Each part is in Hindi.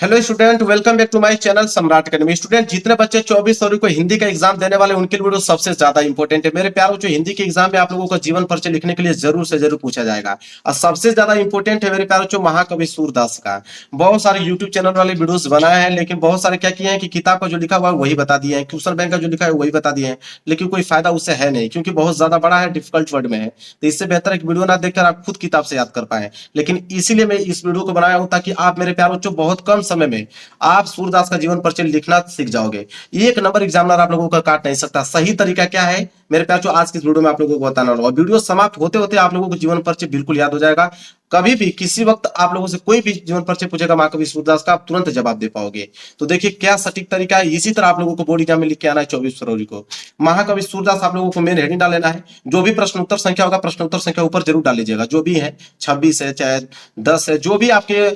Hello student, welcome back to my channel Samrat academy. Student, जितने बच्चे 24 फरवरी को हिंदी का एग्जाम देने वाले उनके लिए वीडियो सबसे ज्यादा इंपॉर्टेंट है। मेरे प्यारों, जो हिंदी के एग्जाम में आप लोगों को जीवन परिचय लिखने के लिए जरूर से जरूर पूछा जाएगा और सबसे ज्यादा इंपॉर्टेंट है मेरे प्यारों जो महाकवि सूरदास का। बहुत सारे यूट्यूब चैनल वाले वीडियोस बनाए हैं, लेकिन बहुत सारे क्या किए हैं कि किताब का जो लिखा हुआ है वही बता दिए हैं, क्वेश्चन बैंक का जो लिखा है वही बता दिए हैं, लेकिन कोई फायदा उससे है नहीं, क्योंकि बहुत ज्यादा बड़ा है, डिफिकल्ट वर्ड में है। तो इससे बेहतर है कि वीडियो ना देखकर आप खुद किताब से याद कर पाए। लेकिन इसीलिए मैं इस वीडियो को बनाया हूं ताकि आप मेरे प्यारों जो बहुत कम समय में आप सूरदास का जीवन परिचय लिखना सीख जाओगे। एक नंबर एग्जामिनर आप लोगों का काट नहीं सकता। सही तरीका क्या है मेरे प्यार, जो आज की इस वीडियो में आप लोगों को बताना होगा। वीडियो समाप्त होते होते आप लोगों को जीवन परिचय बिल्कुल याद हो जाएगा। कभी भी किसी वक्त आप लोगों से कोई भी जीवन परिचय पूछेगा महाकवि सूरदास का, आप तुरंत जवाब दे पाओगे। तो देखिए क्या सटीक तरीका है। इसी तरह आप लोगों को बोर्ड एग्जाम में लिख के आना है 24 फरवरी को। महाकवि सूरदास आप लोगों को मेन हेडिंग डाल लेना है। जो भी प्रश्न उत्तर संख्या होगा, प्रश्न उत्तर संख्या ऊपर जरूर डाल लीजिएगा। जो भी है 26 है चाहे 10 है, जो भी आपके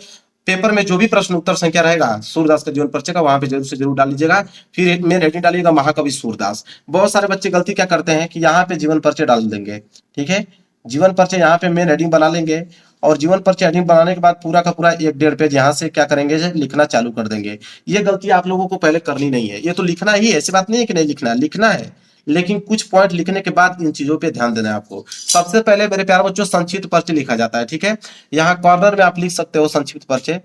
पेपर में जो भी प्रश्न उत्तर संख्या रहेगा सूरदास का जीवन परिचय का, वहां पे जरूर से जरूर डाल लीजिएगा। फिर मेन हेडिंग डालिएगा महाकवि सूरदास। बहुत सारे बच्चे गलती क्या करते हैं कि यहाँ पे जीवन परिचय डाल देंगे। ठीक है, जीवन परिचय यहाँ पे मेन हेडिंग बना लेंगे और जीवन परिचय हेडिंग बनाने के बाद पूरा का पूरा 1-1.5 पेज यहाँ से क्या करेंगे, लिखना चालू कर देंगे। ये गलती आप लोगों को पहले करनी नहीं है। ये तो लिखना ही है, ऐसी बात नहीं है कि नहीं लिखना है, लिखना है, लेकिन कुछ पॉइंट लिखने के बाद इन चीजों पे ध्यान देना है आपको। सबसे पहले मेरे प्यारे बच्चों संक्षिप्त परिचय लिखा जाता है। ठीक है, यहाँ कॉर्नर में आप लिख सकते हो संक्षिप्त परिचय।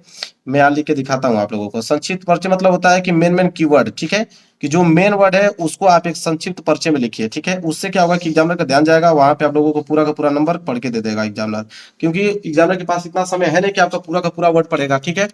मैं यहाँ लिख के दिखाता हूँ आप लोगों को। संक्षिप्त परिचय मतलब होता है कि मेन मेन कीवर्ड, ठीक है, कि जो मेन वर्ड है उसको आप एक संक्षिप्त परिचय में लिखिए। ठीक है, उससे क्या होगा कि एग्जामिनर का ध्यान जाएगा, वहां पे आप लोगों को पूरा का पूरा नंबर पढ़ के दे देगा एग्जामिनर, क्योंकि एग्जामिनर के पास इतना समय है नहीं कि आपका पूरा का पूरा वर्ड पढ़ेगा। ठीक है,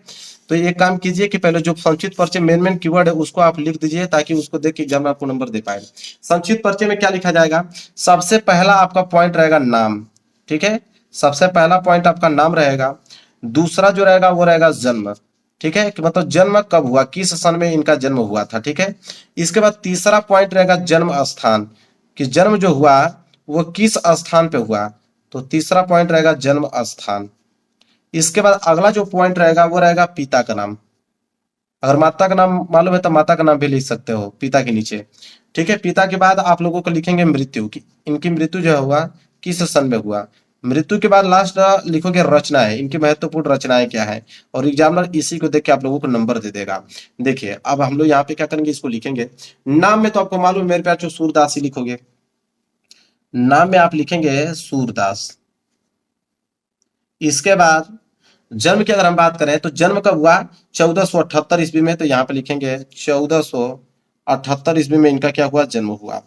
तो एक काम कीजिए कि पहले जो संक्षिप्त परिचय मेन मेन कीवर्ड है उसको आप लिख दीजिए, ताकि उसको देख के एग्जामिनर आपको नंबर दे पाए। संक्षिप्त परिचय में क्या लिखा जाएगा, सबसे पहला आपका पॉइंट रहेगा नाम। ठीक है, सबसे पहला पॉइंट आपका नाम रहेगा। दूसरा जो रहेगा वो रहेगा जन्म। ठीक है, कि मतलब जन्म कब हुआ, किस सन में इनका जन्म हुआ था। ठीक है, इसके बाद तीसरा पॉइंट रहेगा जन्म स्थान, कि जन्म जो हुआ वो किस स्थान पे हुआ, तो तीसरा पॉइंट रहेगा जन्म स्थान। इसके बाद अगला जो पॉइंट रहेगा वो रहेगा पिता का नाम। अगर माता का नाम मालूम है तो माता का नाम भी लिख सकते हो पिता के नीचे। ठीक है, पिता के बाद आप लोगों को लिखेंगे मृत्यु की, इनकी मृत्यु जो हुआ किस सन में हुआ। मृत्यु के बाद लास्ट लिखोगे रचना है, इनकी महत्वपूर्ण रचनाएं क्या है, और एग्जामिनर इसी को देख के आप लोगों को नंबर दे देगा। देखिए अब हम लोग यहाँ पे क्या करेंगे, इसको लिखेंगे। नाम में तो आपको मालूम है मेरे प्यार जो सूरदास ही लिखोगे। नाम में आप लिखेंगे सूरदास। इसके बाद जन्म की अगर हम बात करें तो जन्म कब हुआ, 1478 ईस्वी में, तो यहाँ पे लिखेंगे 1478 ईस्वी में इनका क्या हुआ, जन्म हुआ।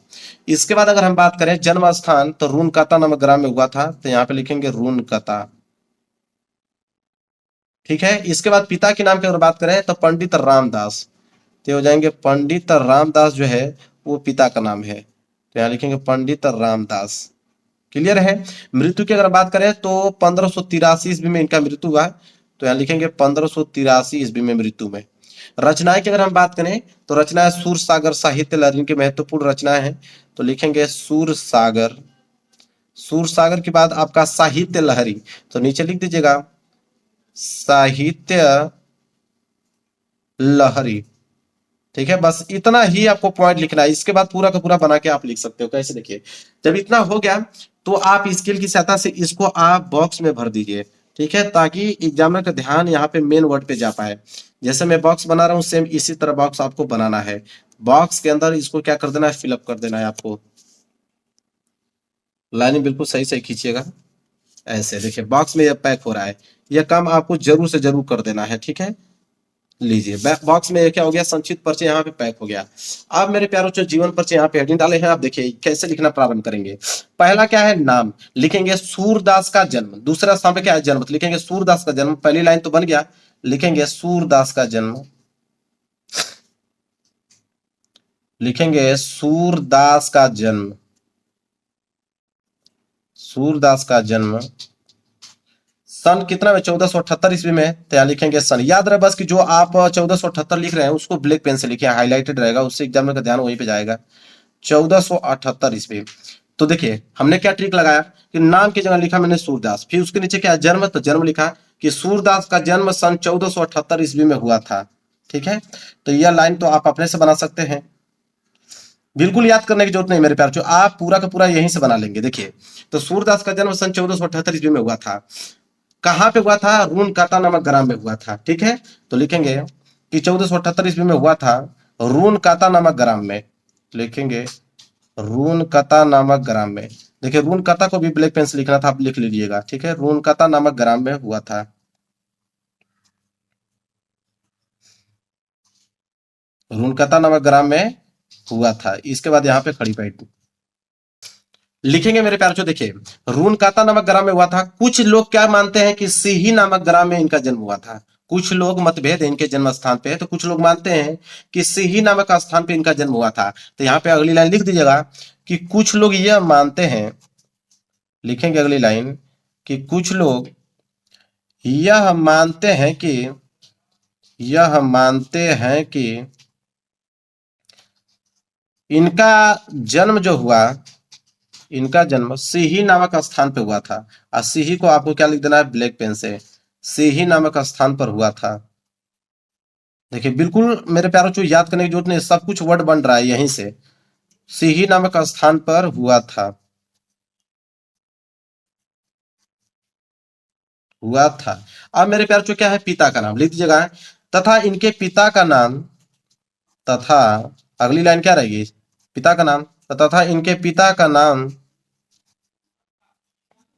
इसके बाद अगर हम बात करें जन्म स्थान, तो रूनकता नामक ग्राम में हुआ था, तो यहाँ पे लिखेंगे रूनकता। ठीक है, इसके बाद पिता के नाम की अगर बात करें तो पंडित रामदास, तो हो जाएंगे पंडित रामदास जो है वो पिता का नाम है, तो यहाँ लिखेंगे पंडित रामदास। क्लियर है। मृत्यु की अगर बात करें तो 1583 ईस्वी में इनका मृत्यु हुआ, तो यहाँ लिखेंगे 1583 ईस्वी में मृत्यु में। रचनाएं की अगर हम बात करें तो रचनाएं सूर सागर साहित्य लहरी इनकी महत्वपूर्ण रचनाएं हैं, तो लिखेंगे सूर सागर। सूर सागर के बाद आपका साहित्य लहरी, तो नीचे लिख दीजिएगा साहित्य लहरी। ठीक है, बस इतना ही आपको पॉइंट लिखना है। इसके बाद पूरा का पूरा बना के आप लिख सकते हो। कैसे, देखिए जब इतना हो गया तो आप स्केल की सहायता से इसको आप बॉक्स में भर दीजिए। ठीक है, ताकि एग्जामिनर का ध्यान यहाँ पे मेन वर्ड पे जा पाए। जैसे मैं बॉक्स बना रहा हूँ सेम इसी तरह बॉक्स आपको बनाना है। बॉक्स के अंदर इसको क्या कर देना है, फिलअप कर देना है आपको। लाइनिंग बिल्कुल सही से खींचिएगा। ऐसे देखिए बॉक्स में ये पैक हो रहा है, यह काम आपको जरूर से जरूर कर देना है। ठीक है, लीजिए बॉक्स में क्या हो गया, संक्षिप्त परिचय यहाँ पे पैक हो गया। अब मेरे प्यारों जो जीवन परिचय यहाँ पे हेडिंग डाले हैं, आप देखिए कैसे लिखना प्रारंभ करेंगे। पहला क्या है, नाम, लिखेंगे सूरदास का जन्म। दूसरा स्थान पे क्या है, जन्म, तो लिखेंगे सूरदास का जन्म। पहली लाइन तो बन गया, लिखेंगे सूरदास का जन्म। लिखेंगे सूरदास का जन्म, सूरदास का जन्म सन कितना में, 1478 ईस्वी में, तो यहाँ लिखेंगे सन। याद रहे बस कि जो आप 1478 लिख रहे हैं उसको ब्लैक पेन से लिखिए, हाईलाइटेड रहेगा, उससे एग्जामिनर का ध्यान वहीं पे जाएगा। 1478 ईस्वी। तो देखिए हमने क्या ट्रिक लगाया कि नाम की जगह लिखा मैंने सूरदास, फिर उसके नीचे क्या है, जन्म, तो जन्म लिखा कि सूरदास का जन्म सन 1478 ईस्वी में हुआ था। ठीक है, तो यह लाइन तो आप अपने से बना सकते हैं, बिल्कुल याद करने की जरूरत नहीं मेरे प्यार, जो आप पूरा का पूरा यहीं से बना लेंगे। देखिए तो सूरदास का जन्म सन 1478 ईस्वी में हुआ था। कहां पे हुआ था? रूनकाता नामक ग्राम में हुआ था। ठीक है, तो लिखेंगे कि 1478 ईस्वी में हुआ था रूनकाता नामक ग्राम में। लिखेंगे रूनकाता नामक ग्राम में। देखिए रूनकाता को भी ब्लैक पेन से लिखना था, आप लिख लीजिएगा। ठीक है, रूनकाता नामक ग्राम में हुआ था। रूनकाता नामक ग्राम में हुआ था। इसके बाद यहाँ पे खड़ी पैठ लिखेंगे मेरे प्यार जो। देखिए रूनकाता नामक ग्राम में हुआ था। कुछ लोग क्या मानते हैं कि सीही नामक ग्राम में इनका जन्म हुआ था। कुछ लोग मतभेद है इनके जन्म स्थान पे, तो कुछ लोग मानते हैं कि सीही नामक स्थान पे इनका जन्म हुआ था। तो यहाँ पे अगली लाइन लिख दीजिएगा कि कुछ लोग यह मानते हैं। लिखेंगे अगली लाइन कि कुछ लोग यह मानते हैं कि इनका जन्म जो हुआ, इनका जन्म सीही नामक स्थान पे हुआ था। और सीही को आपको क्या लिख देना है? ब्लैक पेन से। सीही नामक स्थान पर हुआ था। देखिए बिल्कुल मेरे प्यारों को याद करने की जरूरत नहीं, सब कुछ वर्ड बन रहा है यहीं से। सीही नामक स्थान पर हुआ था, हुआ था। अब मेरे प्यारों को क्या है? पिता का नाम लिख दीजिएगा। तथा इनके पिता का नाम, तथा अगली लाइन क्या रहेगी? पिता का नाम। तथा इनके पिता का नाम,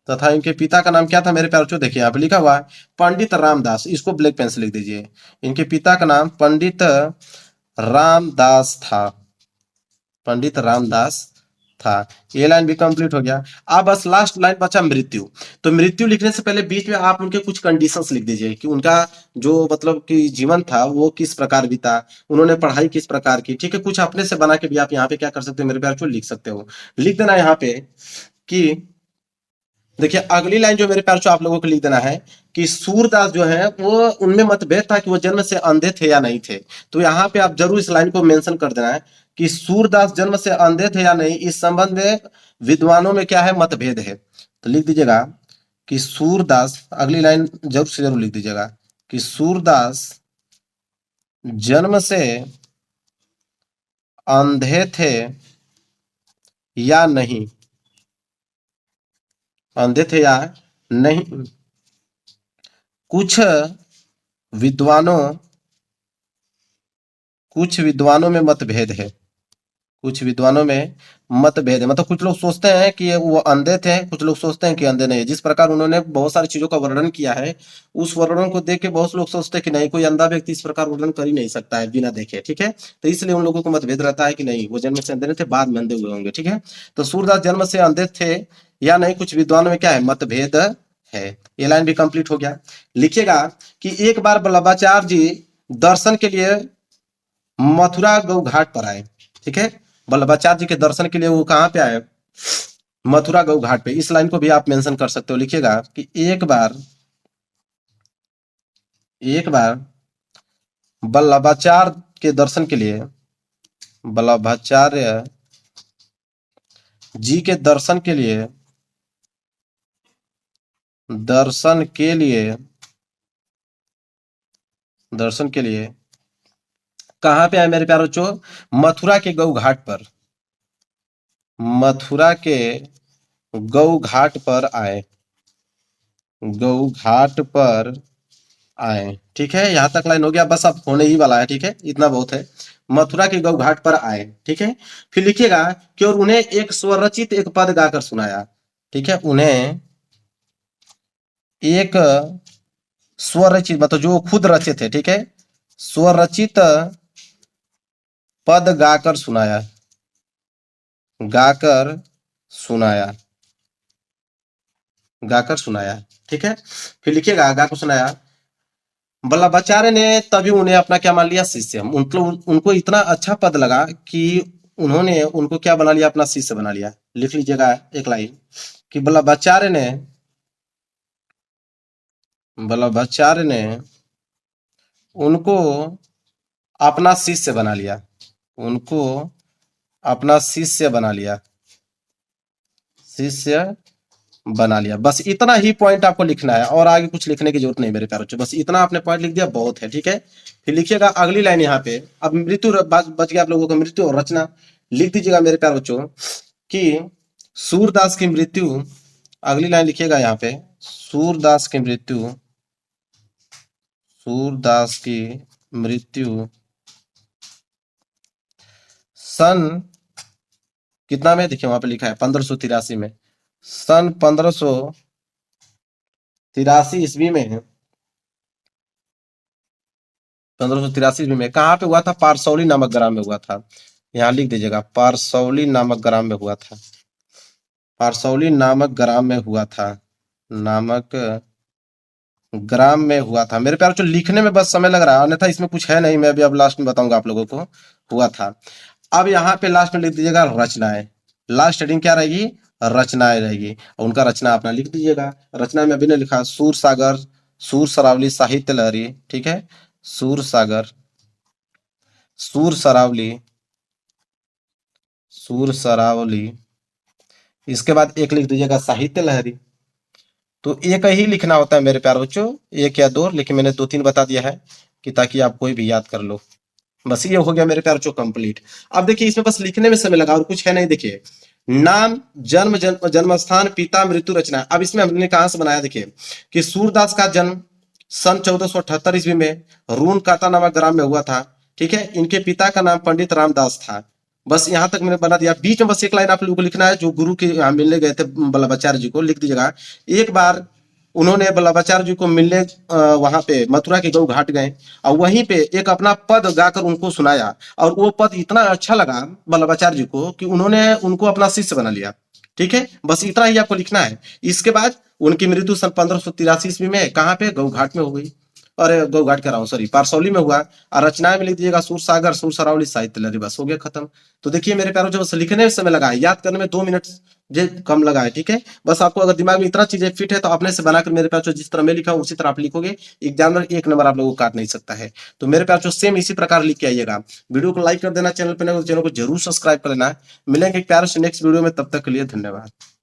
तथा इनके पिता का नाम क्या था मेरे प्यारों? देखिए यहाँ पे लिखा हुआ है पंडित रामदास। इसको ब्लैक पेन से लिख दीजिए। इनके पिता का नाम पंडित रामदास था। पंडित रामदास था। ये लाइन भी कंप्लीट हो गया। अब बस लास्ट लाइन बचा मृत्यु। तो मृत्यु लिखने से पहले बीच में आप उनके कुछ कंडीशंस लिख दीजिए कि उनका जो मतलब कि जीवन था वो किस प्रकार बीता, उन्होंने पढ़ाई किस प्रकार की। ठीक है, कुछ अपने से बना के भी आप यहाँ पे क्या कर सकते हो मेरे प्यार? लिख सकते हो। लिख देना यहाँ पे कि देखिए अगली लाइन जो मेरे प्यार आप लोगों को लिख देना है कि सूरदास जो है वो उनमें मतभेद था कि वो जन्म से अंधे थे या नहीं थे। तो यहाँ पे आप जरूर इस लाइन को मेंशन कर देना है कि सूरदास जन्म से अंधे थे या नहीं, इस संबंध में विद्वानों में क्या है? मतभेद है। तो लिख दीजिएगा कि सूरदास, अगली लाइन जरूर से जरूर लिख दीजिएगा कि सूरदास जन्म से अंधे थे या नहीं, अंधे थे या नहीं। कुछ विद्वानों में मतभेद है। कुछ विद्वानों में मतभेद है, मतलब कुछ लोग सोचते हैं कि वो अंधे थे, कुछ लोग सोचते हैं कि अंधे नहीं। जिस प्रकार उन्होंने बहुत सारी चीजों का वर्णन किया है, उस वर्णन को देख के बहुत लोग सोचते हैं कि नहीं, कोई अंधा व्यक्ति इस प्रकार वर्णन कर ही नहीं सकता है बिना देखे। ठीक है, तो इसलिए उन लोगों को मतभेद रहता है कि नहीं वो जन्म से अंधे नहीं थे, बाद में अंधे हुए होंगे। ठीक है, तो सूरदास जन्म से अंधे थे या नहीं, कुछ विद्वानों में क्या है? मतभेद है। ये लाइन भी कंप्लीट हो गया। लिखिएगा कि एक बार वल्लभाचार्य जी दर्शन के लिए मथुरा गौ घाट पर आए। ठीक है, वल्लभाचार्य जी के दर्शन के लिए वो कहाँ पे आए? मथुरा गौ घाट पे। इस लाइन को भी आप मेंशन कर सकते हो। लिखिएगा कि एक बार वल्लभाचार्य के दर्शन के लिए, वल्लभाचार्य जी के दर्शन के लिए कहां पे आए मेरे प्यारे बच्चों? मथुरा के गौ घाट पर। मथुरा के गौ घाट पर आए, गौ घाट पर आए। ठीक है, यहां तक लाइन हो गया, बस अब होने ही वाला है। ठीक है, इतना बहुत है। मथुरा के गौ घाट पर आए। ठीक है, फिर लिखिएगा कि और उन्हें एक स्वरचित एक पद गाकर सुनाया। ठीक है, उन्हें एक स्वरचित मतलब जो खुद रचे थे। ठीक है, स्वरचित पद गाकर सुनाया, गाकर सुनाया, गाकर सुनाया। ठीक है, फिर लिखिएगा गाकर सुनाया। वल्लभाचार्य ने तभी उन्हें अपना क्या मान लिया? शिष्य। उनको इतना अच्छा पद लगा कि उन्होंने उनको क्या बना लिया? अपना शिष्य बना लिया। लिख लीजिएगा एक लाइन कि वल्लभाचार्य ने उनको अपना शिष्य बना लिया, उनको अपना शिष्य बना लिया, शिष्य बना लिया। बस इतना ही पॉइंट आपको लिखना है और आगे कुछ लिखने की जरूरत नहीं मेरे प्यारे बच्चों, बस इतना आपने पॉइंट लिख दिया बहुत है। ठीक है, फिर लिखिएगा अगली लाइन यहाँ पे। अब मृत्यु बच गया आप लोगों को, मृत्यु और रचना लिख दीजिएगा मेरे प्यारे बच्चों कि सूरदास की मृत्यु, अगली लाइन लिखिएगा यहाँ पे, सूरदास की मृत्यु, सूरदास की मृत्यु सन कितना में, देखिए वहां पे लिखा है 1583 में, सन 1583 ईस्वी में, 1583 ईस्वी में कहाँ पे हुआ था? पारसौली नामक ग्राम में हुआ था। यहाँ लिख दीजिएगा, पारसौली नामक ग्राम में हुआ था। पारसौली नामक ग्राम में हुआ था, नामक ग्राम में हुआ था। मेरे प्यार जो लिखने में बस समय लग रहा है, अन्यथा इसमें कुछ है नहीं, मैं अभी अब लास्ट में बताऊंगा आप लोगों को। हुआ था। अब यहाँ पे लास्ट में लिख दीजिएगा रचनाएं। लास्ट हेडिंग क्या रहेगी? रचनाएं रहेगी। और उनका रचना अपना लिख दीजिएगा। रचना में अभी ने लिखा सूर सागर, सूर सरावली, साहित्य लहरी, ठीक है, सूर सागर, सूर सरावली, सूर सरावली, इसके बाद एक लिख दीजिएगा साहित्य लहरी। तो एक ही लिखना होता है मेरे प्यारे बच्चों, एक या दो, लेकिन मैंने दो तीन बता दिया है कि ताकि आप कोई भी याद कर लो। बस ये हो गया मेरे प्यारे बच्चों कंप्लीट। अब देखिए इसमें बस लिखने में समय लगा और कुछ है नहीं। देखिए नाम, जन्म, जन्म स्थान, पिता, मृत्यु, रचना। अब इसमें हमने कहां से बनाया? देखिए कि सूरदास का जन्म सन 1478 ईस्वी में रून काता नामक ग्राम में हुआ था, ठीक है। इनके पिता का नाम पंडित रामदास था। बस यहाँ तक मैंने बना दिया। बीच में बस एक लाइन आप लोगों को लिखना है, जो गुरु के यहाँ मिलने गए थे वल्लभाचार्य जी को, लिख दीजिएगा। एक बार उन्होंने वल्लभाचार्य जी को मिलने वहां पे मथुरा के गौ घाट गए और वहीं पे एक अपना पद गाकर उनको सुनाया, और वो पद इतना अच्छा लगा वल्लभाचार्य जी को कि उन्होंने उनको अपना शिष्य बना लिया, ठीक है। बस इतना ही आपको लिखना है। इसके बाद उनकी मृत्यु सन 1583 ईस्वी में कहाँ पे? गौ घाट में हो गई। अरे गौ घाट कह रहा हूँ, सॉरी, पारसौली में हुआ। और रचनाएं में लिख दीजिएगा सूर सागर, सूर सरावली, साहित्य लहरी। बस हो गया खत्म। तो देखिए मेरे प्यारों, जो लिखने में समय लगा है, याद करने में 2 मिनट जे कम लगा है, ठीक है। बस आपको अगर दिमाग में इतना चीजें फिट है तो अपने से बनाकर मेरे प्यार, जिस तरह मैं लिखा हूं उसी तरह आप लिखोगे, एग्जामिनर 1 नंबर आप लोगों को काट नहीं सकता है। तो मेरे प्यार सेम इसी प्रकार लिख के आइएगा। वीडियो को लाइक कर देना, चैनल पर नए हो तो चैनल को जरूर सब्सक्राइब कर लेना। मिलेंगे एक प्यारे से नेक्स्ट वीडियो में, तब तक के लिए धन्यवाद।